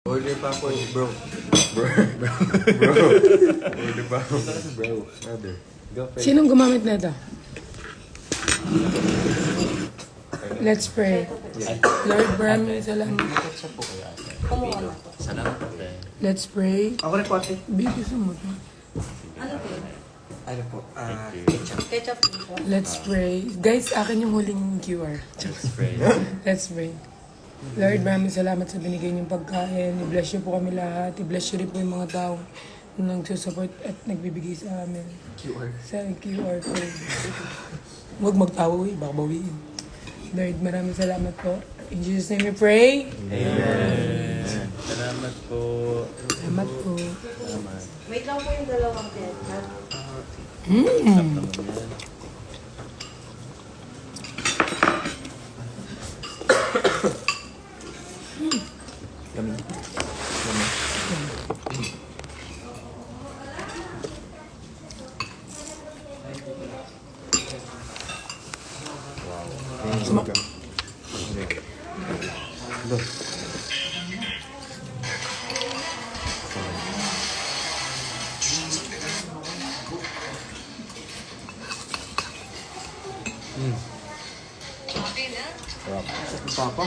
Order pa po, bro. Bro. Order pa po. Bro. Order. Sinong gumamit na ito? Let's pray. Lord, maraming salamat. Salamat po. Let's pray. Ako rin po ate. Bigis mo to. Ano po? Ketchup. Let's pray. Guys, akin yung huling QR. Let's pray. Let's pray. Lord, maraming salamat sa binigay niyong pagkain. I-bless niyo po kami lahat. I-bless niyo rin po yung mga taong nagsusupport at nagbibigay sa amin. QR. Sa QR code. Huwag magtawa baka bawiin. Lord, maraming salamat po. In Jesus' name we pray. Amen. Salamat po. Salamat po. Salamat. Wait lang po yung dalawang ketchup. Sarap naman yan. Kami. Papa?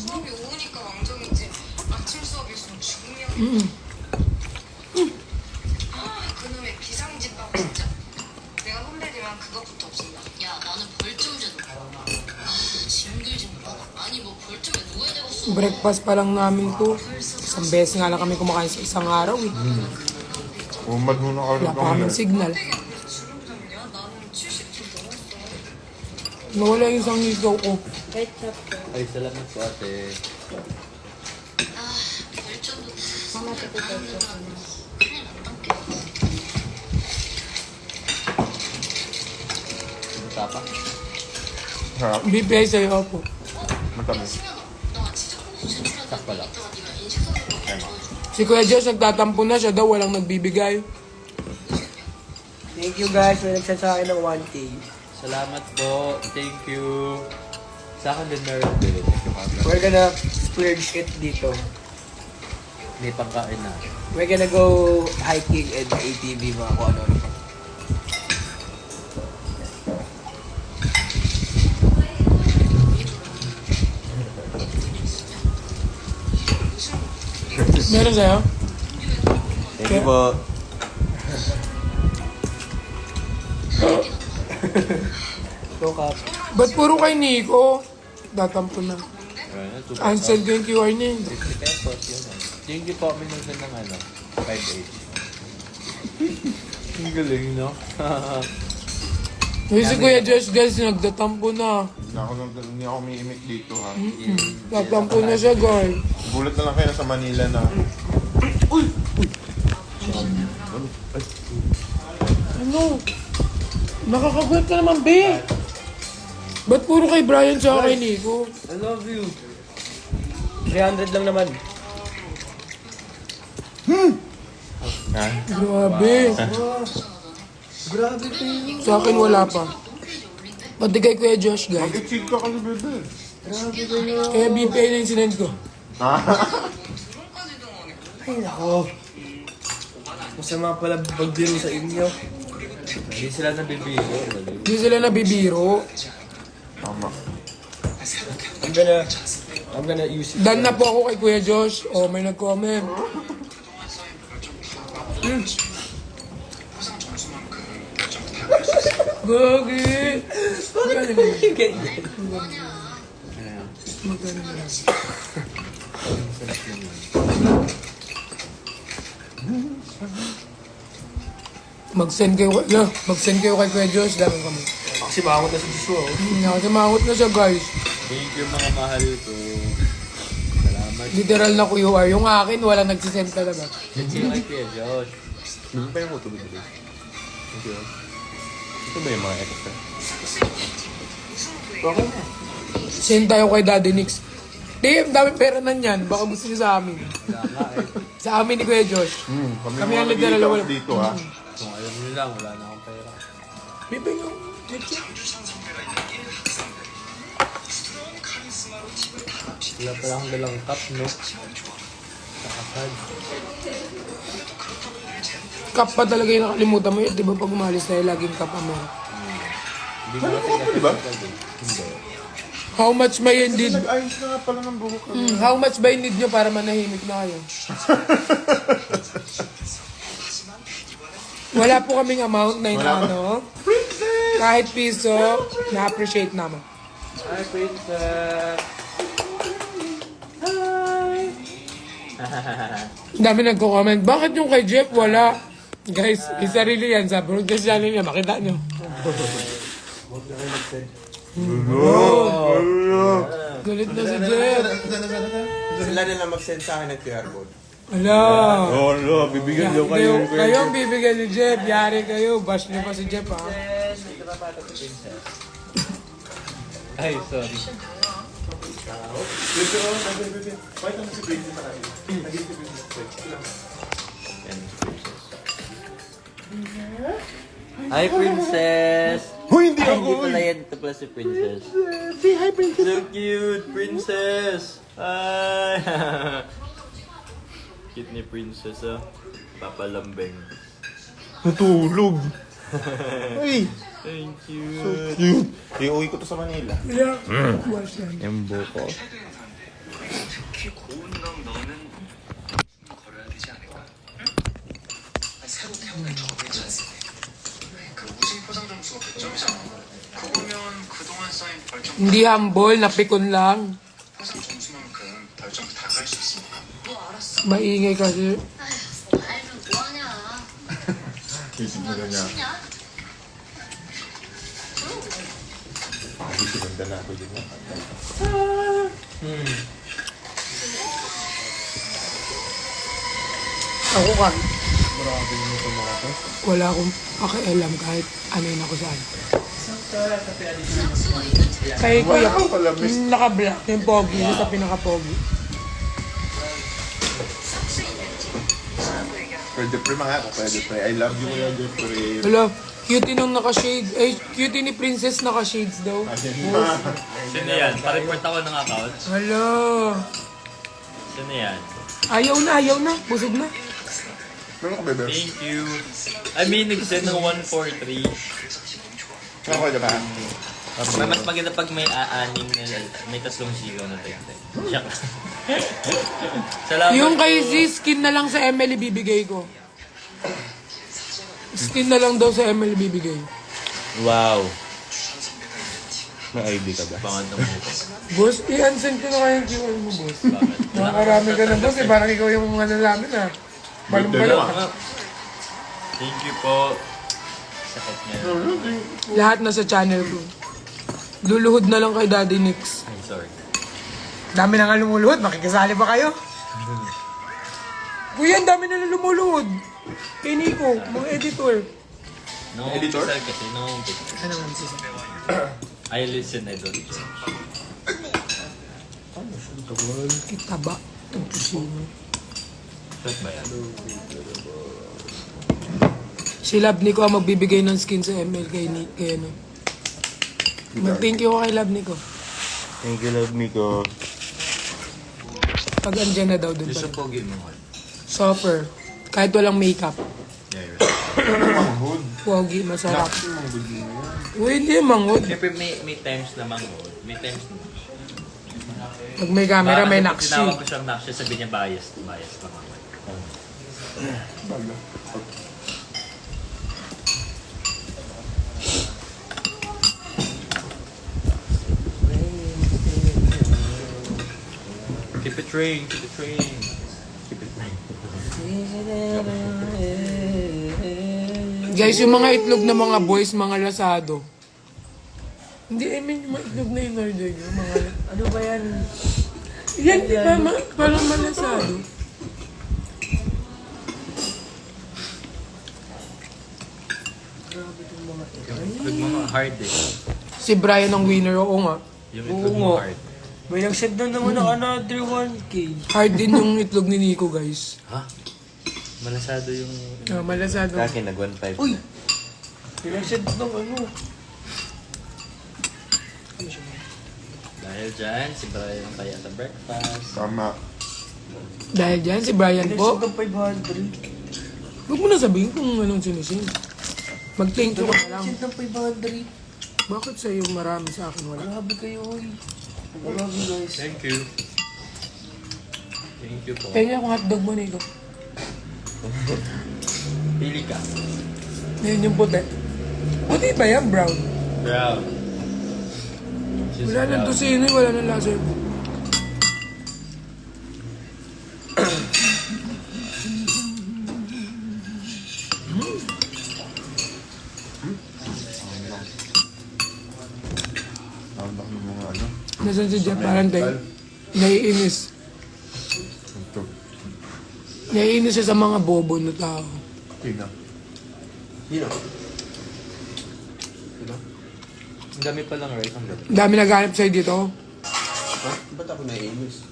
수업이 오니까 왕정이지 아침 수업이 있으면 죽음이야. 그놈의 비상집밥 진짜. 내가 선배지만 그것부터 없앤다. 야 나는 벌점제도 징글징글. 아니 뭐 벌점에 누가 되겠어. Breakfast pa lang namin to. Isang beses nga lang kami kumakain sa isang araw eh. Umad muna ka Wala pa kaming signal. 주름잡냐? 나는 70kg 넘었어. Nawala yung isang ligaw ko. Ketchup po. Ay, salamat po ate. 벌점도 Mamati po ketchup. 큰일 났다. Tapa? Sarap. BPI sa'yo po. Matamis. 나 진짜 꼭 제출하다 딱 발라. 이따가 네가 인식사진으로 보여줘. Si Kuya Josh nagtatampo na siya daw, walang nagbibigay. Thank you guys. May nagsend sa akin ng 1K. Salamat po. Thank you. Sa akin din meron din. Thank you, Pablo. We're gonna splurge it dito. May pangkain na. We're gonna go hiking and ATV mga kung ano. Meron sa'yo? Thank you po. Go Cap. Ba't puro kay Nico? Tatampo na. Ayun, super Ansel ko yung QR niya. 50 pesos yun. Thank you po. Minunod ng 5-8. Ang galing, no? Yung si Kuya Josh guys, nagtatampo na. Hindi ako umiimik dito ha. Tatampo na siya guys. Gulat na lang kayo sa Manila na. Ano? Nakakagulat ka naman, be. Ba't puro kay Brian sa kay Nico? I love you. 300 lang naman. Ha? Grabe. Grabe po. Sa akin wala pa. Pati kay Kuya Josh guys. Mag-cheat ka kasi bebe. Kaya BPI na yung sinend ko. Ay nako. Masama pala pagbiro sa inyo. Hindi sila nabibiro. Hindi sila nabibiro. Tama. I'm gonna use it. Dan na po ako kay Kuya Josh. Oh, may nag-comment. Gagi! Mag-send kayo kay Kuya Josh, dami kami. Kasi makakot na sa Joshua. Nakasimahot na siya guys. Thank you mga mahal ko. Salamat. Literal na QR. Yung akin, wala nagsisend talaga. Thank you kay Kuya Josh. Bebe pa yung kuto bebe. Thank you. Ito ba yung mga extra? Okay na. Send tayo kay Daddy Nix. Di, dami pera na yan. Baka gusto niyo sa amin. Wala nga eh. Sa amin ni Kuya Josh. Kami Kami mga ang literal nag-iitaw wala. dito ha. Kung alam nyo lang, wala na akong pera. Bibay nyo. 선배가 있는 1학생들. 부드러운 카리스마로 팀을 다 합시다. Wala pala akong dalang cup, no? Nakasad. Cup pa talaga yung nakalimutan mo yun. Di ba pag umalis tayo, laging cup ang meron. Hindi mo kasi di ba? Hindi. How much ba yung need? Nag-ayos na nga pala ng buhok. How much ba yung need nyo para manahimik na kayo? Wala po kaming amount na inaano. Kahit piso, na-appreciate naman. Hi, princess! Ang dami nagko-comment, bakit yung kay Jeff wala? Guys, isarili yan sa broadcast channel niya, makita nyo. Galit na si Jeff. Sila na lang mag-send sa akin ng QR code. Ala. Oo, no, bibigyan daw kayo. Kayo ang bibigyan ni Jeff. Yari kayo. Bash niyo pa si Jeff, ha? Ay, sorry. Hi, princess! Hoy, hindi Ay, ako! hindi pala yan. Ito pala si princess. Say hi, princess. So cute, princess! Hi! Cute ni princess, ah. Papalambing. Natulog. Ay, Thank you. cute. Iuwi ko to sa Manila. Yeah. Wash yan. Yung buko. 특히 고운감 너는 걸어야 되지 않을까? 응? 새로 태어난 저 괜찮습니다. 그 우승 포상 점수가 100점이잖아. 그거면 그동안 쌓인 벌점 Hindi humble, napikon lang. 포상 점수만큼 벌점 다 갈 수 있습니다. 뭐 알았어. Maingay kasi. 알면 뭐하냐. Isip mo na niya. 쉽냐? Isip mo na ako din. Ako ka. Wala akong pakialam kahit ano yun ako saan. Kay Kuya, yung naka-black, yung pogi, yung sa pinaka-pogi. Pwede pre mga ako, pwede pre. I love you mga Jeffrey. Hello, cutie nung naka-shade. Eh, cutie ni Princess naka-shades daw. Sino yan? Pa-report ako ng account. Hello. Sino yan? Ayaw na. Busog na. Meron ka, bebe? Thank you. I mean, nag-send ng 143. Meron ka, diba? Mas maganda pag may aaning na may tatlong sigaw na tagtay. Siya ka. Salamat Yung kay po. Z, skin na lang sa ML ibibigay ko. Skin na lang daw sa ML ibibigay. Wow. May ID ka ba? Bangad ng mukha. Boss, i-unsend ko na kayong QR mo, boss. Bakit? Makarami ka na, boss. Eh, parang ikaw yung mga nalamin, ha? Balong-balong. Thank you po. Sakit niya. Lahat na sa channel ko. Luluhod na lang kay Daddy Nix. I'm sorry. Dami na nga lumuluhod. Makikisali ba kayo? Kuya, ang dami na lumuluhod. Kay Nico, mga editor. No, Editor? Editor? Kasi no, Ano nga siya? I listen, I don't. Kitaba. Tagpusino. Shot ba yan? Si Lab Nico ang magbibigay ng skin sa ML kay ano. Mag-thank you ko kay Lab Nico. Thank you, love me ko. Pag andyan na daw dun Gusto pa. po mo ko. Softer. Kahit walang makeup. Yeah, you're Manghod. Pogi, masarap. Manghod mo yan. Uy, hindi manghod. Siyempre may times na mango. May times na. Pag may camera, may nakshi. Tinawag ko siyang nakshi, sabi niya biased. Biased pa ako. Keep it train, keep it train. Keep it train. Guys, yung mga itlog na mga boys, mga lasado. Hindi, I mean, yung mga itlog na yung order nyo, mga... Ano ba yan? Yan, di ba? Parang malasado. Itlog mo hard eh. Si Brian ang winner, oo nga. Yung itlog mo hard. May nag-send na naman ng another 1K. Hard din yung itlog ni Nico, guys. Ha? Malasado yung... Malasado. Akin, nag-1.5. Uy! May nag-send ng ano. Dahil Dahil dyan, si Brian ang kaya sa breakfast. Tama. Dahil dyan, si Brian po. Nagsugang 500. Huwag mo na sabihin kung anong sinisin. Mag-thank you ka na lang. Send ng 500. Bakit sa'yo marami sa akin wala? Grabe kayo, oy. Grabe guys. Thank you. Thank you po. Kaya akong hotdog mo, Nico. Pili ka. Yan yung puti. Puti ba yan, brown? Brown. She's Wala nang brown. tusino, wala nang lasa yun. Tama ng mga ano. Nasaan si Jeff Valentine? Naiinis. Ito. Naiinis siya sa mga bobo na tao. Tina. Ang dami pa lang rice. Ang dami. Ang dami naghanap sa'yo dito. Ba't ako naiinis?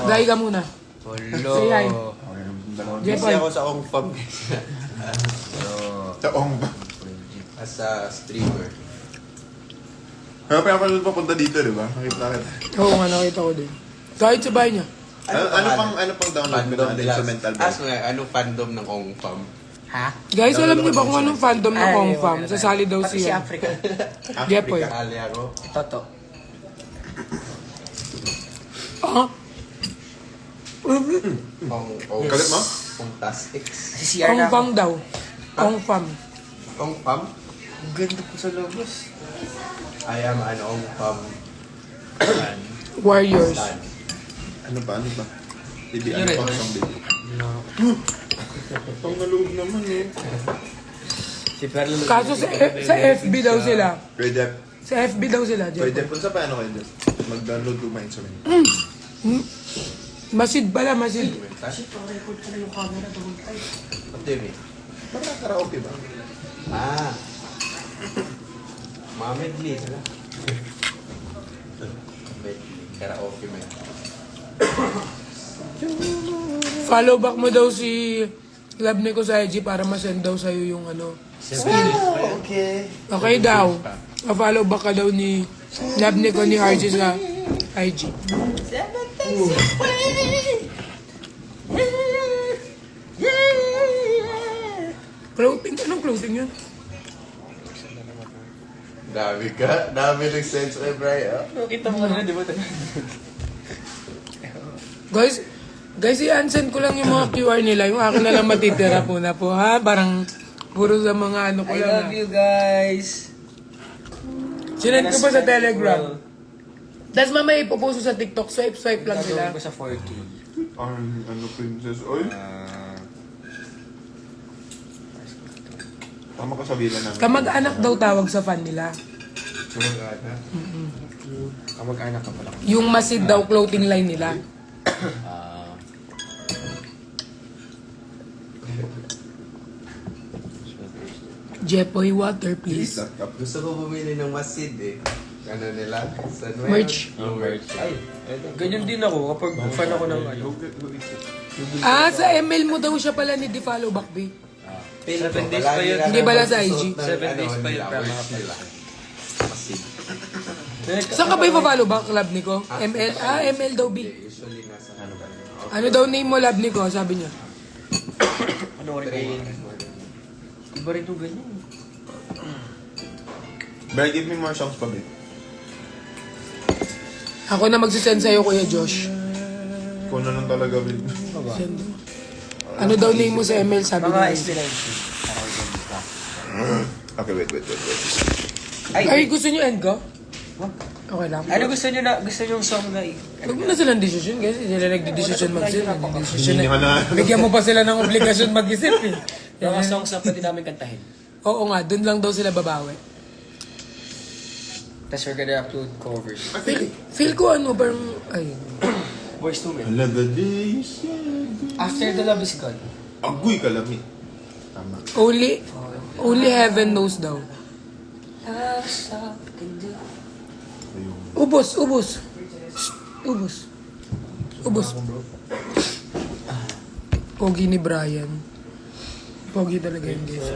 Dahil ka muna. Hello! Say hi. Okay, yung dalawang Jeff, Kasi ako sa Ong Fam. taong ba? As a streamer. Kaya pa ako papunta dito, di ba? Nakita kita. Oo nga, nakita ko din. Kahit sa bahay niya. Ano pang download mo Fandom na nila. sa mental Ask ba? mo nga, anong fandom ng Ong Fam? Guys, alam niyo ba kung anong fandom ng Kong Fam? Sasali daw siya. Africa. Jeff, boy. Ali ako. Toto. Ah? Ong Kalit mo? Ong Tas X. Si CR Kong na Fam ako. daw. Kong Fam. Ong Fam? Ang ganda ko sa labas. I am an Ong Fam Warriors. stan. Ano ba? Hindi, ano pang song dito? Pang naloob naman eh. Si Perlo. Kaso sa FB daw sila. Pwede, Sa FB daw sila, Jeff. pwede. Kung sa paano kayo dyan? Mag-download mo sa instrument. Masid pala, masid. Kasi Record ko na yung camera the whole time. what do you mean? Baka karaoke ba? Ah. Mga medley sila. Medley. Karaoke man. Follow back mo daw si Love Nico sa IG para masend daw sa'yo yung ano. Okay. Okay daw. Follow back ka daw ni Love Nico ni RG sa IG. Clothing? Anong clothing yun? Dami ka. Dami nag-sense kay Brian. Kita mo kanina, di ba? Guys, i-unsend ko lang yung mga QR nila. Yung akin na lang matitira po na po, ha? Parang puro sa mga ano ko I lang, love you guys. Sinend ko pa sa Telegram. Tapos mamaya ipopost ko sa TikTok. Swipe lang sila. Gagawin ko sa 4K. Ano, princess? Oy? Tama ka sa villa namin. Kamag-anak daw tawag sa fan nila. Kamag-anak ka pala. Yung Masid daw clothing line nila. Jepoy water, please. Laptop. Gusto ko bumili ng masid eh. Ano nila? San Merch. Yung merch. Ay, Ganyan din ako kapag fan ako ng ano. Ah, sa ML mo daw siya pala ni Di Follow Back, B. 7 days pa yun. Hindi bala sa IG? 7 days pa yun. Masid. Saan ka ba ipa-follow back, Lab Nico? ML? Ah, ML daw, B. Usually nasa ano ba? Ano daw name mo, Lab Nico? Sabi niya. Ano rin Train. ko? Iba rin itong ganyan. But give me more songs pa, babe. Ako na magsisend sa'yo, Kuya Josh. Kung ano lang talaga, babe. Send mo. Ano daw name mo sa ML? Sabi Mga niya. SB19. Okay, wait. Ay, gusto niyo end ko? Okay lang. Ano gusto nyo na? Gusto nyo yung song na Huwag mo na silang desisyon, guys. Hindi nila nagdidesisyon mag-isip. Hindi ka na. Bigyan mo pa sila ng obligasyon mag-isip, eh. mga songs na pwede namin kantahin. Oo nga, dun lang daw sila babawi. Tapos we're gonna upload covers. Feel ko ano, parang, ay. Boys to Men. Halaga days. After the love is gone. Agoy kalami. Tama. Only heaven knows daw. Ayun. Ubos. Pogi ni Brian. Pogi talaga yun, guys.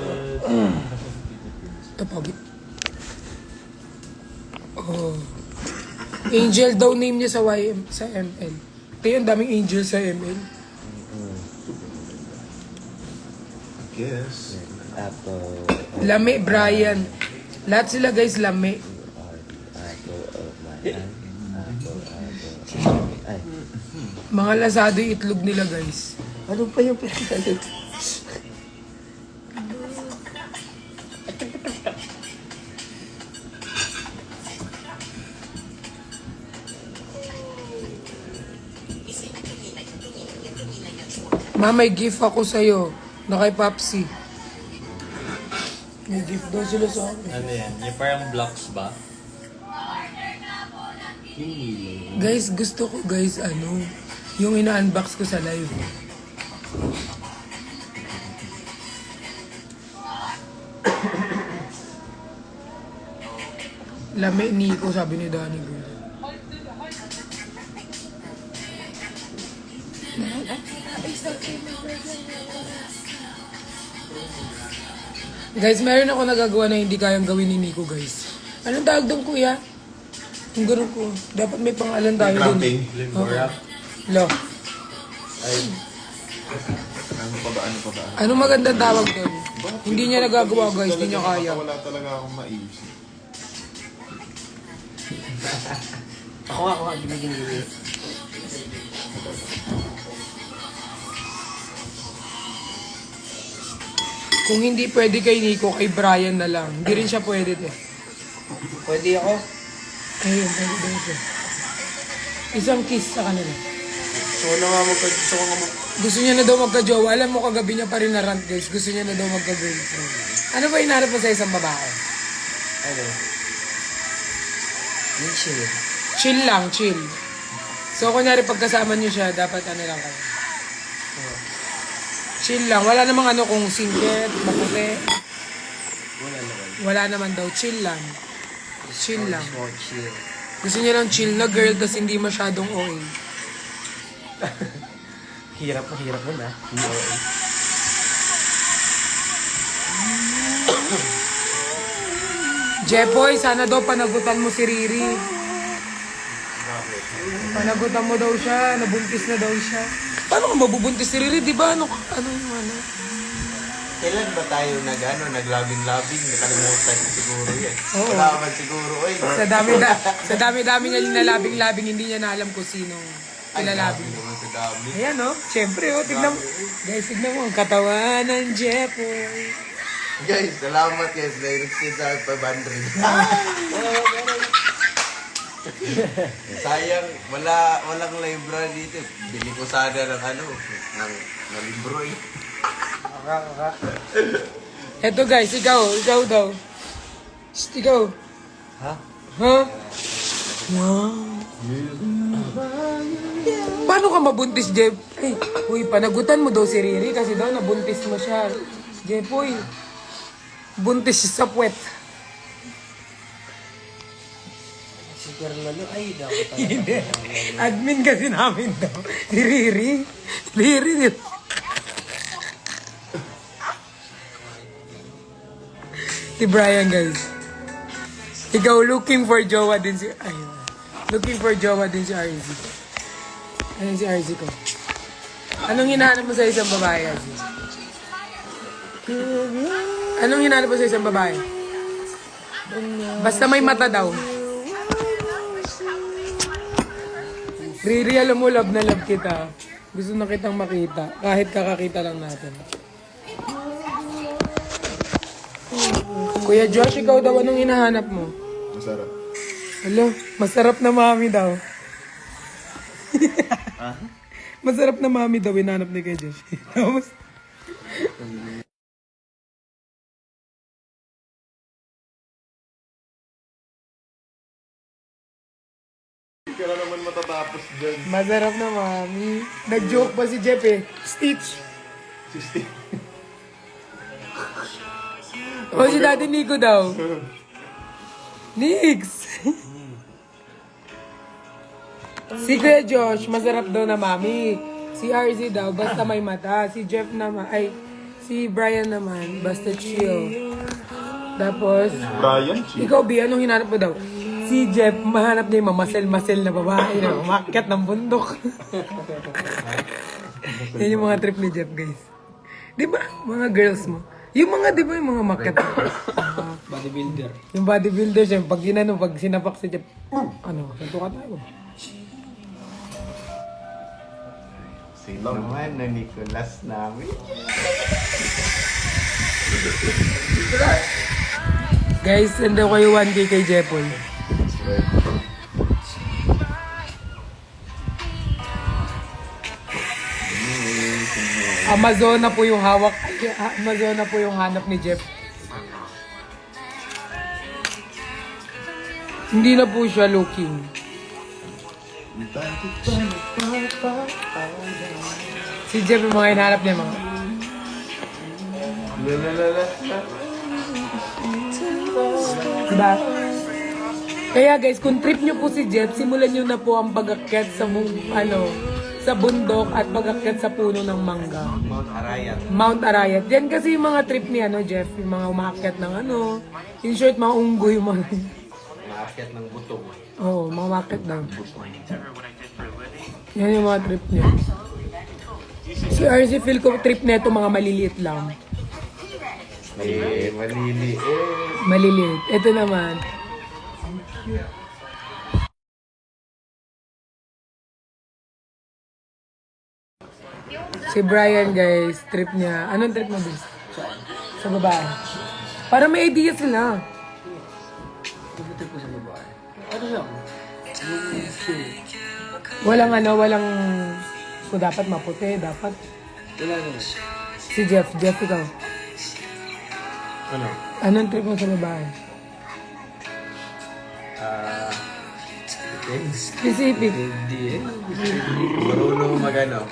Ito, pogi. Oh. Angel daw name niya sa ML. Kaya ang daming angel sa ML. Yes. Apple. Lame, Brian. Lahat sila guys, lame. Apple of my eye. Apple. Ay. Mga lasado yung itlog nila guys. Ano pa yung pinagalit? Ma, may gift ako sa'yo. Na kay Papsi. May gift daw sila sa akin. Ano yan? Yung parang blocks ba? Guys, gusto ko guys, yung ina-unbox ko sa live. Lame Nico, sabi ni Danny Girl. Guys, meron ako nagagawa na hindi kayang gawin ni Nico, guys. Anong tawag doon, kuya? Yung ganun ko. Dapat may pangalan tayo doon. Cramping. Lo. Ano pa ba? Ano magandang tawag doon? Hindi niya nagagawa, guys. Hindi niya kaya. Wala talaga akong maisip. Ako, gini. Kung hindi pwede kay Nico, kay Brian na lang. Hindi rin siya pwede, eh. Pwede ako? Ayun, pwede daw siya. Isang kiss sa kanila. Gusto ko nga Gusto niya na daw magka-jowa. Alam mo, kagabi niya pa rin na-rant, guys. Gusto niya na daw magka-girlfriend. Ano ba hinahanap mo sa isang babae? Ano? Yung chill. Chill lang, chill. So, kunyari, pagkasama niyo siya, dapat ano lang kayo. Chill lang. Wala namang kung singket, maputi. Wala naman daw. Chill lang. Chill lang. More chill. Gusto niya lang chill na girl, tas hindi masyadong OA. Hirap mo na. Jepoy, sana daw panagutan mo si Riri. Panagutan mo daw siya, nabuntis na daw siya. Paano ka mabubuntis si Riri? Di ba? Ano yung ano? Kailan ba tayo naglabing-labing? Nakalimutan ko siguro yan. Oo. Wala ka man siguro, eh. Sa dami-dami niya nilalabing-labing, hindi niya na alam kung sino ilalabing. Ay, naman sa dami. Ayan, no? Siyempre, tignan mo. Guys, tignan mo. Ang katawan ng Jepoy. Guys, salamat guys. Nag-extend sa akin 500. Sayang, walang library dito. Bili ko sana ng libro eh. Eto guys, ikaw daw. Shh, ikaw. Ha? Ha? Wow. Paano ka mabuntis, Jeff? Ay, uy, panagutan mo daw si Riri kasi daw nabuntis mo siya. Jeff, uy. Buntis siya sa puwet. Super lalo. Ay, dapat talaga. Admin kasi namin daw. Si Riri. Riri. Si Brian, guys. Ikaw, looking for jowa din si... Ayun. Looking for jowa din si RZ. Ayun si RZ ko. Anong hinahanap mo sa isang babae, RZ? Anong hinahanap mo sa isang babae? Basta may mata daw. Riri, alam mo, love na love kita. Gusto na kitang makita. Kahit kakakita lang natin. Kuya Josh, ikaw daw, anong hinahanap mo? Masarap. Alo, masarap na mami daw. Masarap na mami daw, hinahanap ni Kuya Josh. Tapos, Hindi ka na naman matatapos dyan. masarap na mami. Nag-joke pa si Jeff eh. Stitch. O si Daddy Nico daw. Nix! Si Kuya Josh, masarap daw na mami. Si RZ daw, basta may mata. Si Jeff naman, si Brian naman, basta chill. Tapos, Brian, ikaw B, anong hinanap mo daw? Si Jeff, mahanap niya yung mamasel-masel na babae na umakyat ng bundok. Yan yung mga trip ni Jeff, guys. Di ba? Mga girls mo. Yung mga, di ba, yung mga makyat. Bodybuilder. Yung bodybuilder siya, pag ginano, pag sinapak si Jeff, ano, santo ka tayo. Sino naman na Nicolas namin? Guys, send daw kayo 1K kay Jepoy. Amazona po yung hawak. Amazona po yung hanap ni Jeff. Hindi na po siya looking. Si Jeff yung mga hinahanap niya mga. Diba? Kaya guys, kung trip nyo po si Jeff, simulan nyo na po ang pag-akyat sa sa bundok at pag-akyat sa puno ng mangga. Mount Arayat. Mount Arayat. Yan kasi yung mga trip ni Jeff, yung mga umaakyat ng in short, mga unggoy, mga Maakyat ng butong. Oo, mga umakyat lang. Yan yung mga trip niya. Si RC feel ko trip na ito mga maliliit lang. Maliliit. Maliliit. Ito naman. Si Brian guys, trip niya. Anong trip mo din? Sa babae. Para may idea sila. Trip ko sa babae. Ano lang? Walang kung dapat maputi, dapat. Wala naman. Si Jeff, ikaw. Ano? Anong trip mo sa babae? Specific. Hindi eh. Marunong magano.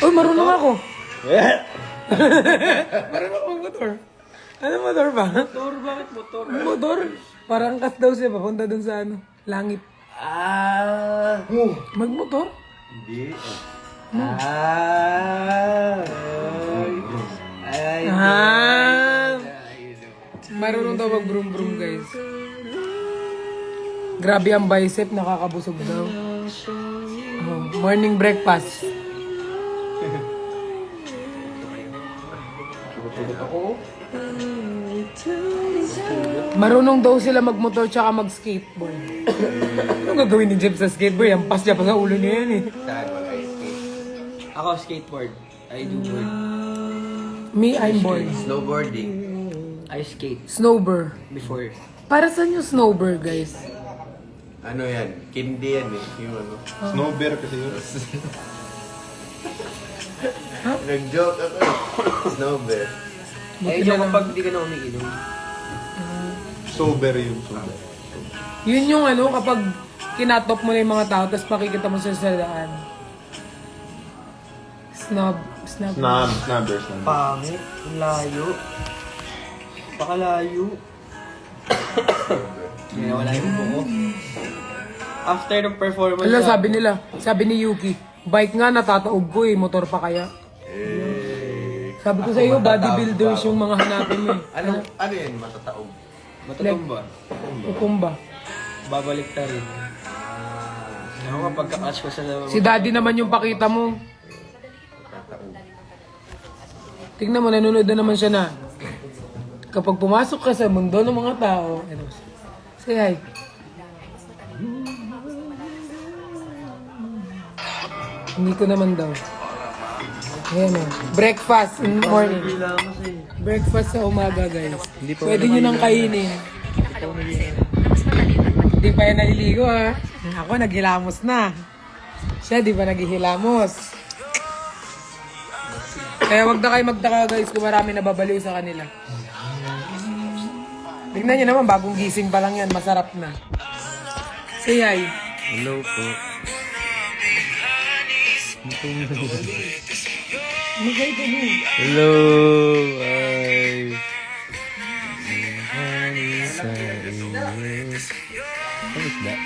Uy, marunong ako. Marunong ako motor. Ano motor ba? Motor? Bakit motor? Motor? Parang kas daw siya, papunta dun sa langit. Magmotor? Hindi. Marunong daw mag brum guys. Grabe ang bicep, nakakabusog daw. Morning breakfast. Marunong daw sila magmotor tsaka mag-skateboard. Ano gagawin ni Jeff sa skateboard? Ang pas niya pa sa ulo niya yan eh. Saan mag-skate? Ako skateboard. I do board. Me, I'm bored. Snowboarding. I skate Snowboard. before. Para saan yung snowboard, guys? Ano yan? Kindi yan eh. Yung ano. Snow bear kasi yun. Nag-joke ako. Snow bear. Eh, joke kapag di ka na umiinom. Sober yun. Sober. Yun yung kapag kinatop mo na yung mga tao, tapos makikita mo sa daan. Snub. Snubber. Pangit. Ang layo. Pakalayo. Kaya wala yung buko. After ng performance. Alam, sabi ni Yuki, bike nga natataob ko eh, motor pa kaya. Sabi ko sa iyo, bodybuilders yung mga hanapin mo eh. Ano yan? Matataog. Matatumba. Kukumba. Babalik na rin. Ako nga pagka-catch ko sa Si daddy naman yung pakita mo. Tingnan mo, nanonood na naman siya na. Kapag pumasok ka sa mundo ng mga tao, say hi. Hindi ko naman daw. Ayan o. Breakfast in the morning. Breakfast sa umaga, guys. Pwede nyo nang kainin. Hindi pa yan naliligo, ha? Ako, naghilamos na. Siya, di ba naghihilamos? Kaya wag na kayo magtaka, guys, kung marami nababaliw sa kanila. Tingnan nyo naman, bagong gising pa lang yan. Masarap na. Say hi. Hello po. Magay ka mo. Hello. Hi. What is that?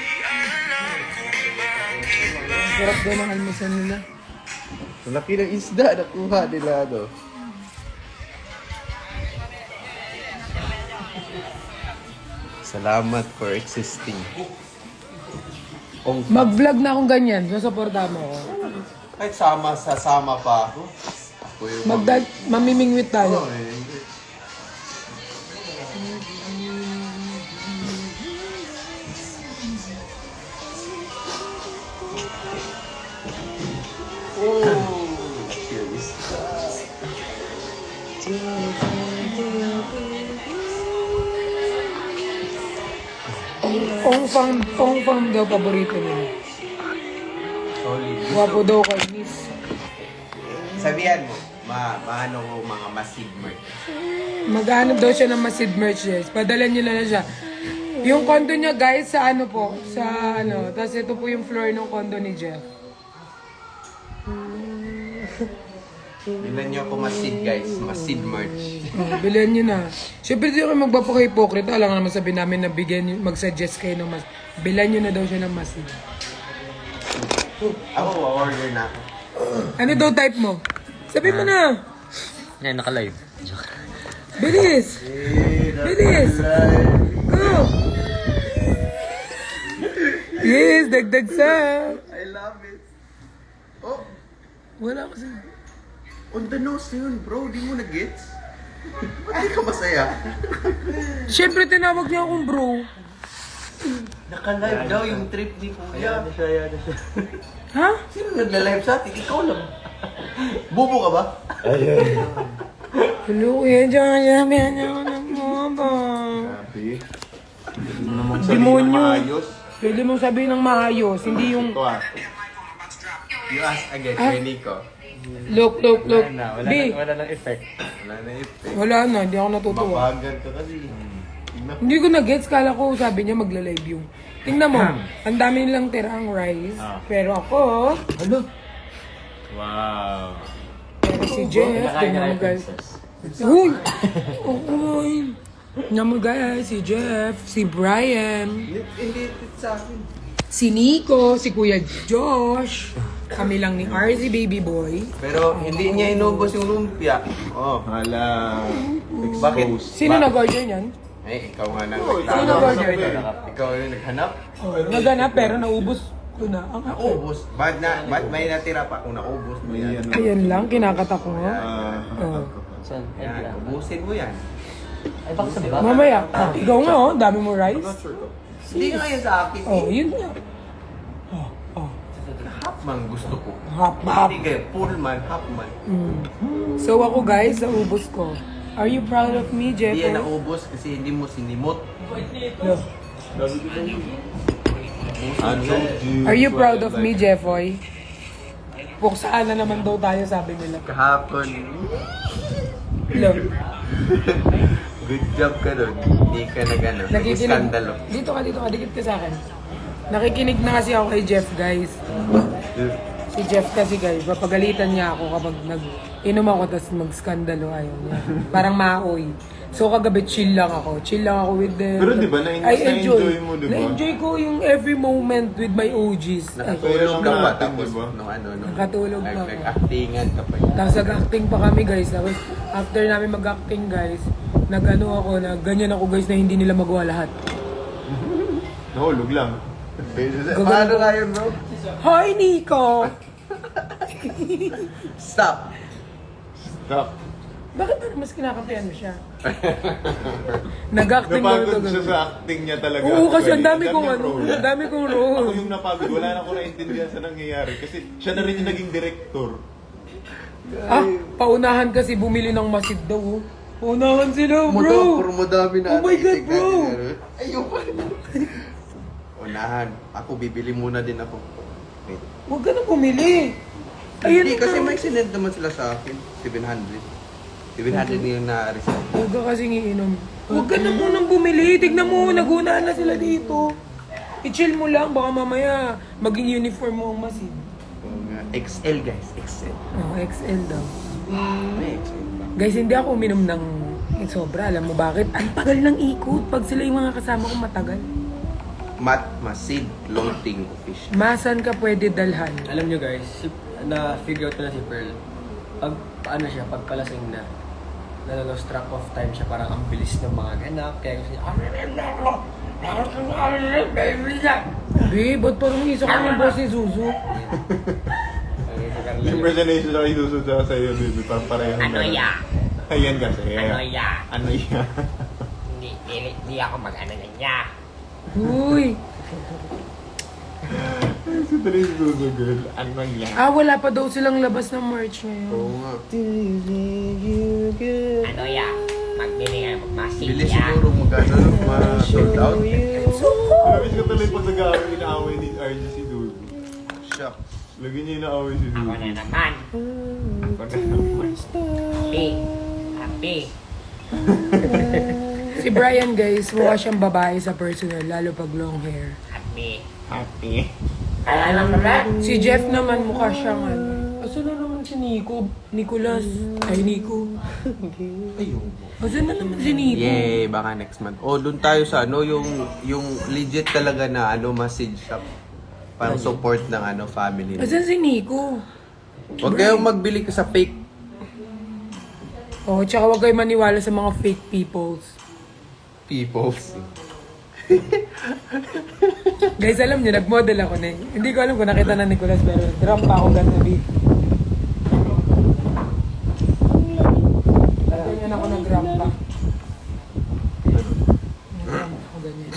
Sarap daw ng almusal nila. Ang laki ng isda. Nakuha nila ano. Salamat for existing. Mag-vlog na akong ganyan. Susuportahan mo ako. Kahit sasama pa ako. Ako yung Mamimingwit tayo. Ong Fang daw paborito nila. Wapo daw kay Miss. Sabihan mo, maano ko mga masid merch. Maghanap daw siya ng masid merch, guys. Padala niyo na siya. Yung condo niya, guys, sa ano po, sa ano. Tapos ito po yung floor ng condo ni Jeff. Bilan niyo ako masid guys, masid merch. Bilhan niyo na. Siyempre, di ako magpapaka-hypocrite. Alam nga naman sabi namin na bigyan, mag-suggest kayo ng mas. Bilhan niyo na daw siya ng masid. Ako, order na ako. Ano daw type mo? Sabi mo na. Yan, naka-live. Joke. Bilis! Bilis! Go! Yes, dagdag sa. I love it. Oh, Wala kasi. on the nose na yun, bro. Di mo na-gets? Ba't di ka masaya? Siyempre, tinawag niya akong bro. Naka-live daw yung trip ni Kuya. Ha? Sino nagla-live sa atin? Ikaw lang. Bobo ka ba? Hello, kuya. Diyan niya ako ng mga. Sabi. Hindi mo naman sabihin Demonyo. ng maayos. Pwede mong sabihin ng maayos. Hindi yung Ito ah. You ask again, kay Nico. look. B. Wala nang effect. Wala na effect. Wala na, hindi ako natutuwa. Mabagal ka kasi. Hindi ko na-gets. Kala ko sabi niya magla-live yung. Tingnan mo, ang dami nilang tirang rice. Pero ako, Wow. pero si Jeff, tingnan mo guys. Uy! Oo, kumain. Tingnan mo guys, si Jeff, si Brian, Hindi sa akin. si Nico, si Kuya Josh, kami lang ni RZ Baby Boy. Pero hindi niya inubos yung lumpia. Oh. Hala. Bakit? Sino nag-order niyan? Eh, ikaw nga nang Sino nagtama. nag-order? Ikaw yung naghanap? Oh, naganap pero naubos ko na. Ang Naubos. Ba't may natira pa kung naubos mo yan? Ayan lang, kinakatak ko nga. Oh. Yan, ubusin mo yan. Mamaya, ikaw nga oh, dami mo rice. Hindi nga yan sa akin. Oh, yun nga. Oh. Half man gusto ko. Hap. Hindi kayo, full man, half man. So ako guys, naubos ko. Are you proud of me, Jeff? Hindi yan naubos kasi hindi mo sinimot. No. Are you proud of me, Jeffoy? Puksaan na naman daw tayo, sabi nila. Kahapon, Hello. good job ka doon. Hindi ka nag-skandalo. Dito ka, dikit ka sa akin. Nakikinig na kasi ako kay Jeff, guys. Si Jeff kasi, guys, papagalitan niya ako kapag inom ako tapos mag-skandalo, ayaw niya. Parang maoy. So kagabi chill lang ako with them. Pero di ba, na-enjoy mo, di ba? Na-enjoy ko yung every moment with my OGs. Ay, Nakatulog ka pa natin, tapos diba? Nakatulog pa ako. nag-actingan ka pa. Tapos nag-acting pa kami guys. Tapos after namin mag-acting guys, ganyan ako guys na hindi nila magawa lahat. Nahulog lang. Paano nga yun, bro? Hi Nico! Stop! Stop. Bakit parang mas kinakampihan mo siya? Nag-acting Napagod ko siya sa acting niya talaga. Oo, kasi ang dami Actually, kong ano, role. ang dami kong role. Ako yung napagod, wala na ako naintindihan sa nangyayari. Kasi siya na rin yung naging director. Paunahan kasi bumili ng masid daw. Oh. Paunahan sila, bro. Puro madami na Oh my God, bro. Ayoko. Unahan. Ako, bibili muna din ako. Wait. Huwag ka na bumili. Ayan Hindi, kasi na. may sinend naman sila sa akin. 700. 700 yung na-receive. Huwag ka kasing iinom. Huwag ka na munang bumili. Tignan mo, nagunaan na sila dito. I-chill mo lang, baka mamaya maging uniform mo ang masid. XL, guys. XL. Oh, XL daw. May XL ba? Guys, hindi ako uminom ng sobra. Alam mo bakit? Ang tagal ng ikot. Pag sila yung mga kasama ko matagal. Masid floating fish. Masan ka pwede dalhan? Alam nyo guys, na-figure out ko na si Pearl. Pag palasing na, nalolos track of time siya, parang ang bilis ng mga ganap. Kaya gusto niya, Babe, ba't parang isa ka ng boss ni Suzu? Yung impersonation sa isusod sa sa'yo, baby, parang pareho. Ano ya? Ayan kasi. Ano ya? Ano ya? Hindi ako mag-ano na niya. Uy! Sa tuloy susugod. Ano ya? Wala pa daw silang labas ng merch ngayon. Oo nga. Ano ya? Magbili nga magmasin Bilis siguro ma-sold out. Namiss ko tuloy pag nag-aaway, inaaway ni RG si Dudu. Shock. Lagi niya inaaway si Dudu. Ako na naman. Happy. Si Brian guys, mukha siyang babae sa personal, lalo pag long hair. Happy. Si Jeff naman mukha siyang ano. Asan na naman si Nico? Nicolas. Ay, Nico. Asan na naman si Nico? Yay, baka next month. Doon tayo sa yung legit talaga na message shop. Parang support ng family. Asan si Nico? Huwag kayong magbili ka sa fake Tsaka huwag kayo maniwala sa mga fake peoples. peoples. Guys, alam niyo, nag-model ako na Hindi ko alam kung nakita na Nicolas, pero drum pa ako ganabi. Ganyan ako nag-drum pa. Nag-drum ako ganyan.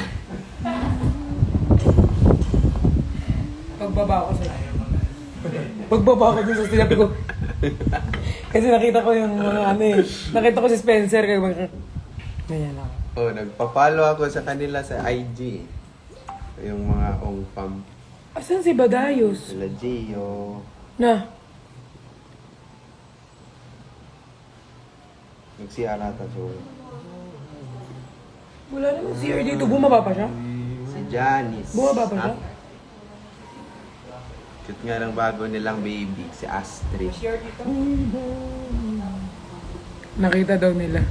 Pagbaba ko dun sa sinabi ko. Kasi nakita ko yung mga nakita ko si Spencer. Kaya ganyan ako. Nagpa-follow ako sa kanila sa IG. Yung mga ongpam. Asan si Badayos? Sila Gio. Na? Nagsiarata so. Wala naman si dito. Bumaba pa siya? Si Janice. Bumaba pa siya? Cute nga ng bago nilang baby, si Astrid. Nakita daw nila.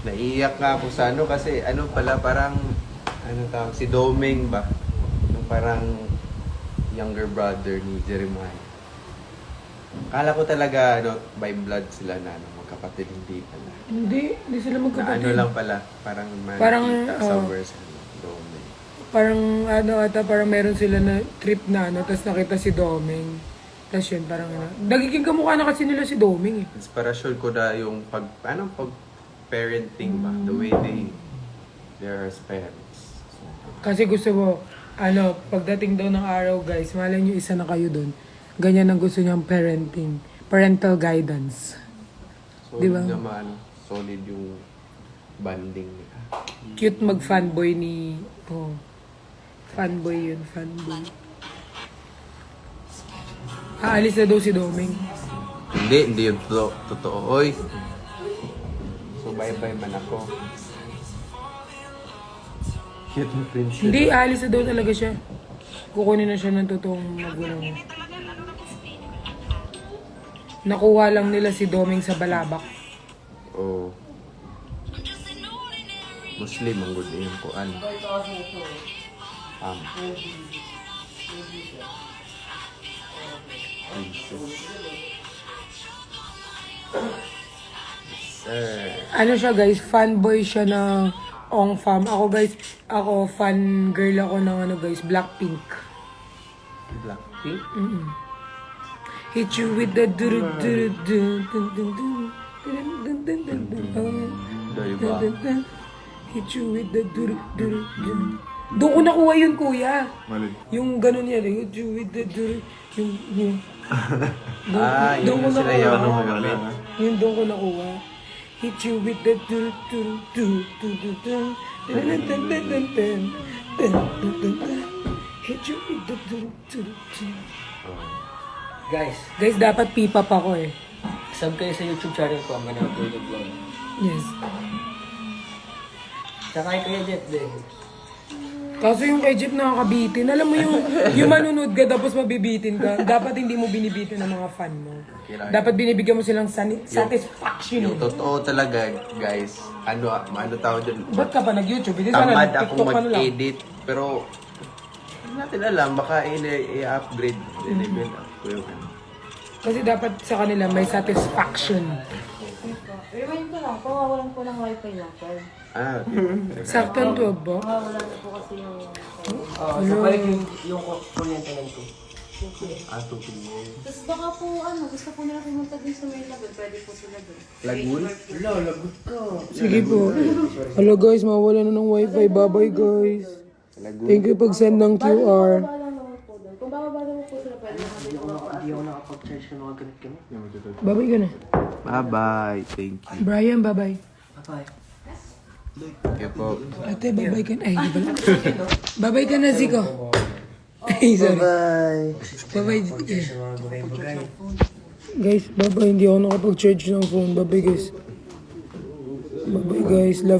Naiiyak nga ako sa kasi pala parang tawag si Domeng ba? Yung parang younger brother ni Jeremiah. Kala ko talaga by blood sila na magkapatid, hindi pala. Hindi sila magkapatid. Na lang pala, parang somewhere sa Domeng. Parang parang meron sila na trip na tapos nakita si Domeng. Tapos yun, parang nagiging kamukha na kasi nila si Domeng eh. Inspirasyon ko na yung pag parenting ba? The way they are as parents. Kasi gusto mo, pagdating daw ng araw guys, malay nyo isa na kayo doon. Ganyan ang gusto niyang parenting. Parental guidance. Solid Diba? naman. Solid yung bonding nila. Cute mag-fanboy ni... fanboy yun, fanboy. Aalis na daw si Domeng. Hindi yung totoo. Oy! So, bye-bye man ako. Cute na princess. Hindi, aalis na daw talaga siya. Kukunin na siya ng totoong magulang. Nakuha lang nila si Domeng sa Balabak. Oh. Muslim ang good yung kuan. Ano siya guys, fanboy siya ng Ong Fam. Ako fan girl ako ng guys, Blackpink. Blackpink? Hit you with the dun dun dun dun dun dun dun dun dun dun. Diba? Hit you with the dun dun dun. Doon ko nakuha yun, kuya. Mali. Yung ganun yan, hit you with the dun. Yung Yung ko sila nakuha. yung magamit. Yung doon ko nakuha. Hit you with the dun dun dun dun dun dun. Dun dun dun dun dun dun. Dun dun dun dun. Hit you with the dun dun dun. Guys, Dapat pipa pa ko eh. sub kayo sa YouTube channel ko. I'm gonna upload the vlog. Yes. Tsaka kay Kuya Jet din. Kaso yung kay Jeep nakakabitin. Alam mo yung manunod ka tapos mabibitin ka. Dapat hindi mo binibitin ng mga fan mo. Dapat binibigyan mo silang satisfaction. Yung totoo talaga, guys. Ano tawag dun? Ba't ka pa nag-YouTube? Hindi sana Tamad akong nag-TikTok ka na lang. mag-edit. Pero, hindi natin alam. Baka i-upgrade. I-level up ko yung Kasi dapat sa kanila may satisfaction. Remind ko lang, pawawalan po ng wifi natin. Ah, Saktan 12 ba? Pawawalan po kasi yung... Oo, sa balik yung kuryente ng 2. tupin mo. Tapos baka po, gusto po nila pumunta din sa may lagoon. Pwede po sila doon. Lagoon? Wala, lagot ka. Sige po. Hello guys, mawala na ng wifi. Bye-bye guys. Lagoon. Thank you pag send ng QR. Bababa lang naman po doon. Kung bababa naman po sila, pwede naman dito ako. Hindi ako nakapag-charge ng mga ganit kami. Bye-bye ka na. Bye-bye. Thank you. Brian, bye-bye. Bye-bye. Okay po. Ate, bye-bye ka na. Ay, di ba? Bye-bye ka na, Zico. Ay, sorry. Bye-bye. Yeah. Sa mga bagay-bagay. Guys, bye-bye. Hindi ako nakapag-charge ng phone. Bye-bye, guys. Bye-bye, guys. Love